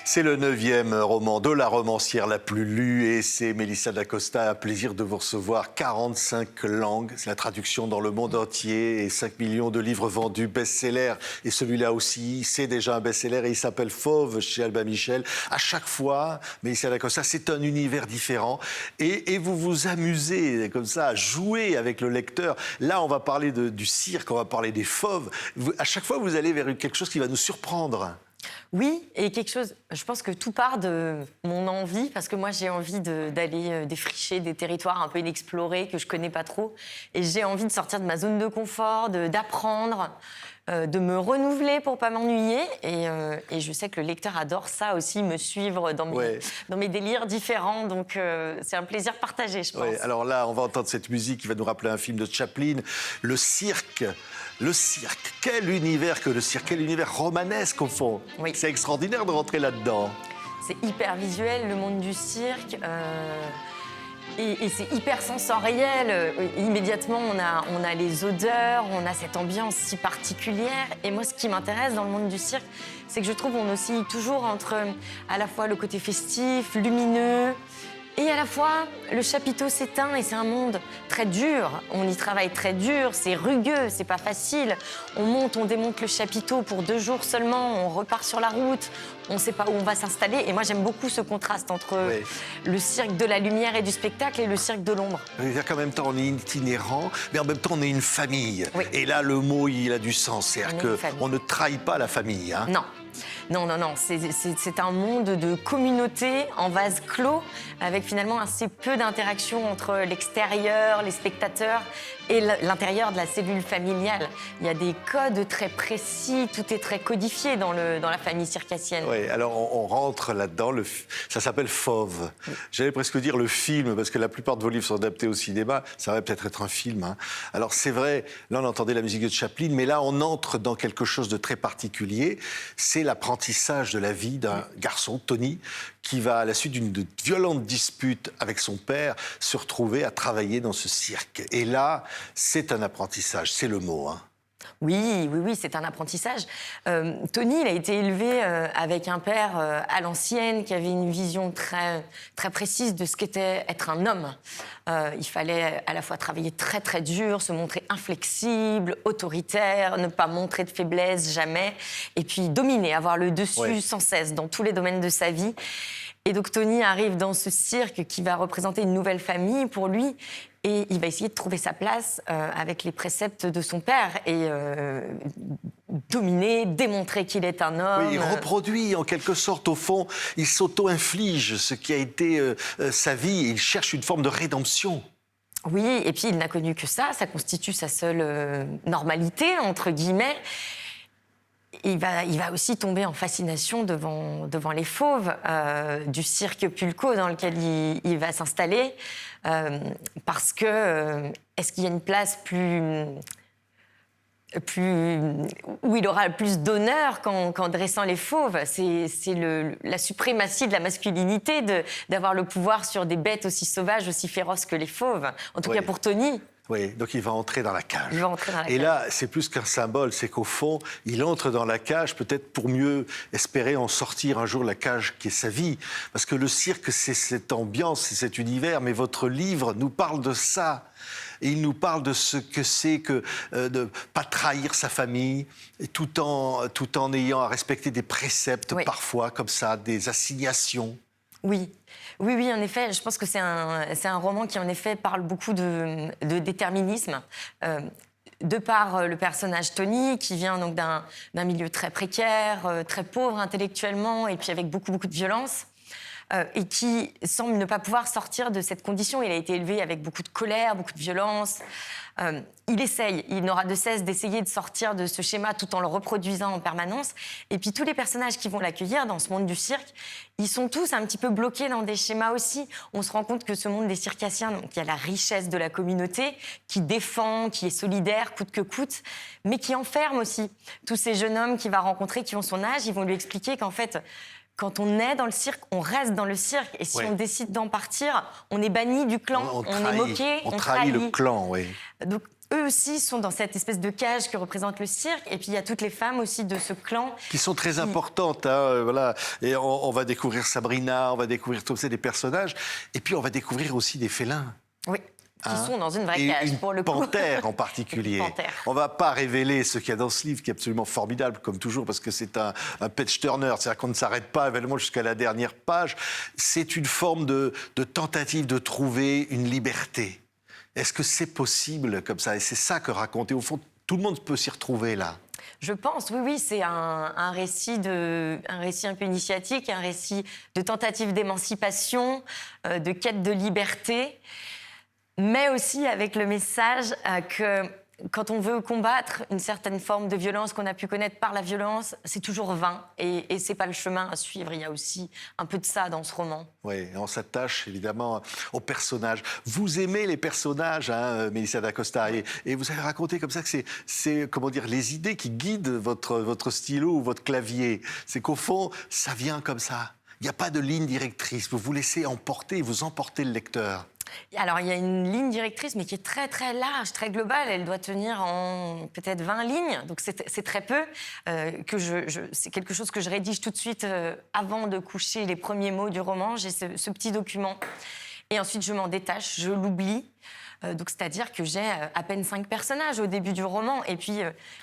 C'est le 9e roman de la romancière la plus lue et c'est Mélissa Dacosta. Un plaisir de vous recevoir. 45 langues, c'est la traduction dans le monde entier et 5 millions de livres vendus, best-seller. Et celui-là aussi, c'est déjà un best-seller et il s'appelle Fauve chez Albin Michel. À chaque fois, Mélissa Dacosta, c'est un univers différent et vous vous amusez comme ça à jouer avec le lecteur. Là, on va parler du cirque, on va parler des fauves. À chaque fois, vous allez vers quelque chose qui va nous surprendre. Oui, et quelque chose, je pense que tout part de mon envie, parce que moi j'ai envie d'aller défricher des territoires un peu inexplorés que je connais pas trop, et j'ai envie de sortir de ma zone de confort, d'apprendre, de me renouveler pour pas m'ennuyer, et je sais que le lecteur adore ça aussi, me suivre dans mes délires différents, donc c'est un plaisir partagé, je pense. Ouais, alors là, on va entendre cette musique qui va nous rappeler un film de Chaplin, le cirque. Le cirque, quel univers que le cirque, quel univers romanesque au fond. Oui. C'est extraordinaire de rentrer là-dedans. C'est hyper visuel, le monde du cirque, et c'est hyper sensoriel. Immédiatement, on a les odeurs, on a cette ambiance si particulière. Et moi, ce qui m'intéresse dans le monde du cirque, c'est que je trouve qu'on oscille toujours entre à la fois le côté festif, lumineux, et à la fois, le chapiteau s'éteint et c'est un monde très dur. On y travaille très dur, c'est rugueux, c'est pas facile. On monte, on démonte le chapiteau pour 2 jours seulement, on repart sur la route, on sait pas où on va s'installer. Et moi, j'aime beaucoup ce contraste entre le cirque de la lumière et du spectacle et le cirque de l'ombre. C'est-à-dire qu'en même temps, on est itinérant, mais en même temps, on est une famille. Oui. Et là, le mot, il a du sens. C'est-à-dire qu'on ne trahit pas la famille. Hein. Non. Non, c'est un monde de communauté en vase clos, avec finalement assez peu d'interaction entre l'extérieur, les spectateurs et l'intérieur de la cellule familiale. Il y a des codes très précis, tout est très codifié dans la famille circassienne. Oui, alors on rentre là-dedans, ça s'appelle Fauve. Oui. J'allais presque dire le film, parce que la plupart de vos livres sont adaptés au cinéma, ça va peut-être être un film. Hein. Alors c'est vrai, là on entendait la musique de Chaplin, mais là on entre dans quelque chose de très particulier, c'est l'apprentissage de la vie d'un garçon, Tony, qui va, à la suite d'une violente dispute avec son père, se retrouver à travailler dans ce cirque. Et là, c'est un apprentissage, c'est le mot. Hein. Oui, c'est un apprentissage. Tony, il a été élevé avec un père à l'ancienne qui avait une vision très, très précise de ce qu'était être un homme. Il fallait à la fois travailler très, très dur, se montrer inflexible, autoritaire, ne pas montrer de faiblesse jamais, et puis dominer, avoir le dessus sans cesse dans tous les domaines de sa vie. Et donc Tony arrive dans ce cirque qui va représenter une nouvelle famille pour lui. Et il va essayer de trouver sa place avec les préceptes de son père et dominer, démontrer qu'il est un homme. Oui, il reproduit en quelque sorte, au fond, il s'auto-inflige ce qui a été sa vie et il cherche une forme de rédemption. Oui, et puis il n'a connu que ça constitue sa seule normalité, entre guillemets. Il va aussi tomber en fascination devant les fauves du cirque Pulco dans lequel il va s'installer parce que est-ce qu'il y a une place où il aura plus d'honneur qu'en dressant les fauves. C'est la suprématie de la masculinité d'avoir le pouvoir sur des bêtes aussi sauvages, aussi féroces que les fauves. En tout cas pour Tony. Oui, donc il va entrer dans la cage. Il va entrer dans la cage. Et là, c'est plus qu'un symbole, c'est qu'au fond, il entre dans la cage peut-être pour mieux espérer en sortir un jour la cage qui est sa vie. Parce que le cirque, c'est cette ambiance, c'est cet univers, mais votre livre nous parle de ça. Et il nous parle de ce que c'est que de ne pas trahir sa famille, tout en ayant à respecter des préceptes parfois, comme ça, des assignations. Oui, en effet, je pense que c'est un roman qui, en effet, parle beaucoup de déterminisme. De par le personnage Tony, qui vient donc d'un milieu très précaire, très pauvre intellectuellement, et puis avec beaucoup de violence, et qui semble ne pas pouvoir sortir de cette condition. Il a été élevé avec beaucoup de colère, beaucoup de violence. Il n'aura de cesse d'essayer de sortir de ce schéma tout en le reproduisant en permanence. Et puis tous les personnages qui vont l'accueillir dans ce monde du cirque, ils sont tous un petit peu bloqués dans des schémas aussi. On se rend compte que ce monde des circassiens, donc il y a la richesse de la communauté qui défend, qui est solidaire coûte que coûte, mais qui enferme aussi tous ces jeunes hommes qu'il va rencontrer, qui ont son âge. Ils vont lui expliquer qu'en fait, quand on est dans le cirque, on reste dans le cirque. Et si on décide d'en partir, on est banni du clan, on est moqué, on trahit le clan, oui. Donc, eux aussi sont dans cette espèce de cage que représente le cirque. Et puis il y a toutes les femmes aussi de ce clan. Qui sont très importantes, hein, voilà. Et on va découvrir Sabrina, on va découvrir tous ces des personnages. Et puis on va découvrir aussi des félins. Oui. Qui sont dans une vraie Et cage, une pour le coup. panthère en particulier. Une panthère. On ne va pas révéler ce qu'il y a dans ce livre, qui est absolument formidable, comme toujours, parce que c'est un page-turner, c'est-à-dire qu'on ne s'arrête pas évidemment jusqu'à la dernière page. C'est une forme de tentative de trouver une liberté. Est-ce que c'est possible comme ça? Et c'est ça que raconter. Au fond, tout le monde peut s'y retrouver là. Je pense, oui, c'est un récit un peu initiatique, un récit de tentative d'émancipation, de quête de liberté, mais aussi avec le message que quand on veut combattre une certaine forme de violence qu'on a pu connaître par la violence, c'est toujours vain et c'est pas le chemin à suivre. Il y a aussi un peu de ça dans ce roman. Oui, on s'attache évidemment aux personnages. Vous aimez les personnages, hein, Mélissa d'Acosta, et vous avez raconté comme ça que c'est comment dire, les idées qui guident votre stylo ou votre clavier. C'est qu'au fond, ça vient comme ça. Il n'y a pas de ligne directrice. Vous vous laissez emporter, vous emportez le lecteur. Alors, il y a une ligne directrice, mais qui est très, très large, très globale. Elle doit tenir en peut-être 20 lignes, donc c'est très peu. C'est quelque chose que je rédige tout de suite avant de coucher les premiers mots du roman. J'ai ce petit document. Et ensuite, je m'en détache, je l'oublie. Donc, c'est-à-dire que j'ai à peine 5 personnages au début du roman. Et puis,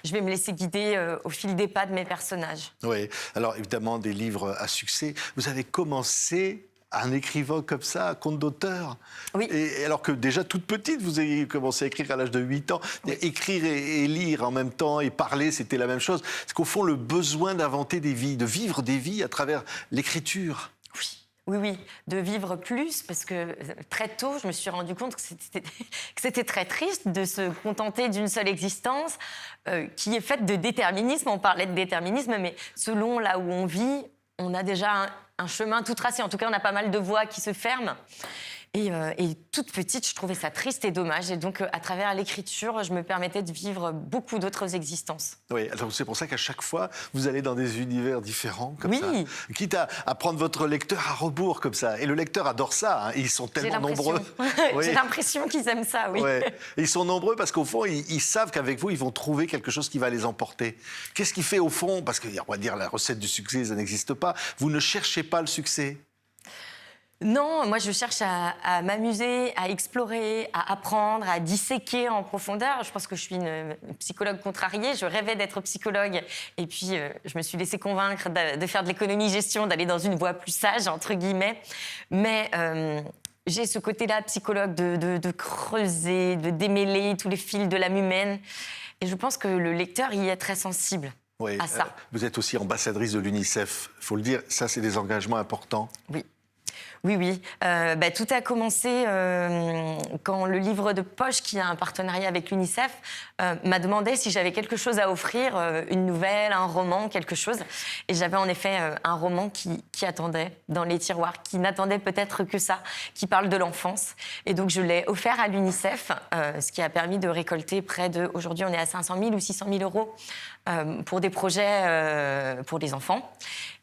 je vais me laisser guider au fil des pas de mes personnages. Oui, alors évidemment, des livres à succès. Vous avez commencé en écrivant comme ça, un conte d'auteur. Oui. Et alors que déjà toute petite, vous avez commencé à écrire à l'âge de 8 ans. Oui. Écrire et lire en même temps et parler, c'était la même chose. C'est qu'au fond, le besoin d'inventer des vies, de vivre des vies à travers l'écriture. Oui, de vivre plus, parce que très tôt, je me suis rendu compte que c'était très triste de se contenter d'une seule existence qui est faite de déterminisme. On parlait de déterminisme, mais selon là où on vit, on a déjà un chemin tout tracé. En tout cas, on a pas mal de voies qui se ferment. Et toute petite, je trouvais ça triste et dommage. Et donc, à travers l'écriture, je me permettais de vivre beaucoup d'autres existences. Oui, alors c'est pour ça qu'à chaque fois, vous allez dans des univers différents, comme ça. Oui. Quitte à prendre votre lecteur à rebours, comme ça. Et le lecteur adore ça, hein. Ils sont tellement nombreux. Oui. J'ai l'impression qu'ils aiment ça, oui. Ouais. Et ils sont nombreux parce qu'au fond, ils savent qu'avec vous, ils vont trouver quelque chose qui va les emporter. Qu'est-ce qui fait, au fond, parce qu'on va dire la recette du succès, ça n'existe pas, vous ne cherchez pas le succès? Non, moi je cherche à m'amuser, à explorer, à apprendre, à disséquer en profondeur. Je pense que je suis une psychologue contrariée. Je rêvais d'être psychologue et puis je me suis laissée convaincre de faire de l'économie-gestion, d'aller dans une voie plus sage, entre guillemets. Mais j'ai ce côté-là, psychologue, de creuser, de démêler tous les fils de l'âme humaine. Et je pense que le lecteur y est très sensible. Oui, à ça. Vous êtes aussi ambassadrice de l'UNICEF. Il faut le dire, ça, c'est des engagements importants. Oui. Oui. Tout a commencé quand le livre de poche, qui a un partenariat avec l'UNICEF, m'a demandé si j'avais quelque chose à offrir, une nouvelle, un roman, quelque chose. Et j'avais en effet un roman qui attendait dans les tiroirs, qui n'attendait peut-être que ça, qui parle de l'enfance. Et donc je l'ai offert à l'UNICEF, ce qui a permis de récolter près de... Aujourd'hui, on est à 500 000 ou 600 000 euros pour des projets pour les enfants.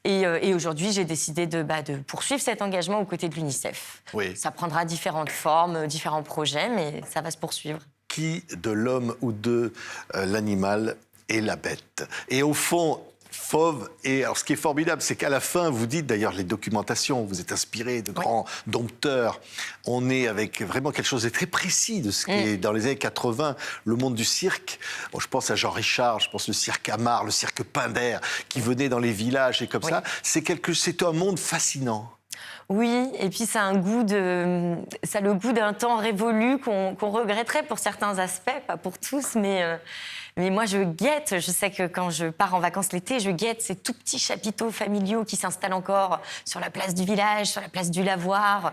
Et aujourd'hui, j'ai décidé de poursuivre cet engagement aux côtés de l'UNICEF. Oui. Ça prendra différentes formes, différents projets, mais ça va se poursuivre. Qui de l'homme ou de l'animal est la bête? Et au fond, Fauve, et alors ce qui est formidable, c'est qu'à la fin, vous dites d'ailleurs les documentations, vous êtes inspiré de grands dompteurs. On est avec vraiment quelque chose de très précis de ce qui est dans les années 80, le monde du cirque. Bon, je pense à Jean Richard, je pense le cirque Amar, le cirque Pinder, qui venait dans les villages et comme ça. C'est un monde fascinant. Oui, et puis ça a le goût d'un temps révolu qu'on regretterait pour certains aspects, pas pour tous, mais moi je guette. Je sais que quand je pars en vacances l'été, je guette ces tout petits chapiteaux familiaux qui s'installent encore sur la place du village, sur la place du lavoir.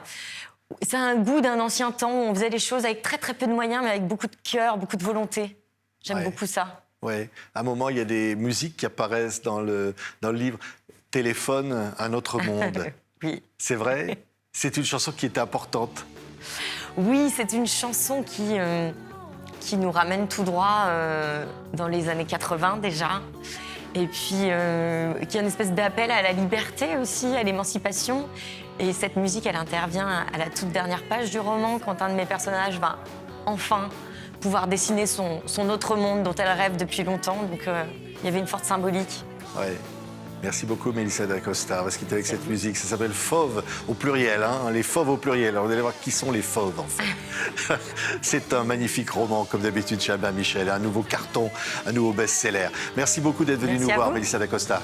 Ça a un goût d'un ancien temps où on faisait les choses avec très très peu de moyens, mais avec beaucoup de cœur, beaucoup de volonté. J'aime beaucoup ça. Oui, à un moment, il y a des musiques qui apparaissent dans le livre. Téléphone, un autre monde. Oui. C'est vrai? C'est une chanson qui est importante. Oui, c'est une chanson qui nous ramène tout droit dans les années 80 déjà. Et puis, qui est une espèce d'appel à la liberté aussi, à l'émancipation. Et cette musique, elle intervient à la toute dernière page du roman, quand un de mes personnages va enfin pouvoir dessiner son autre monde dont elle rêve depuis longtemps. Donc il y avait une forte symbolique. Ouais. Merci beaucoup, Mélissa d'Acosta. On va se quitter avec cette musique. Ça s'appelle Fauve au pluriel, hein, les fauves au pluriel. Alors, vous allez voir qui sont les fauves, en fait. C'est un magnifique roman, comme d'habitude, chez Albin Michel. Un nouveau carton, un nouveau best-seller. Merci beaucoup d'être venu nous voir, Mélissa d'Acosta.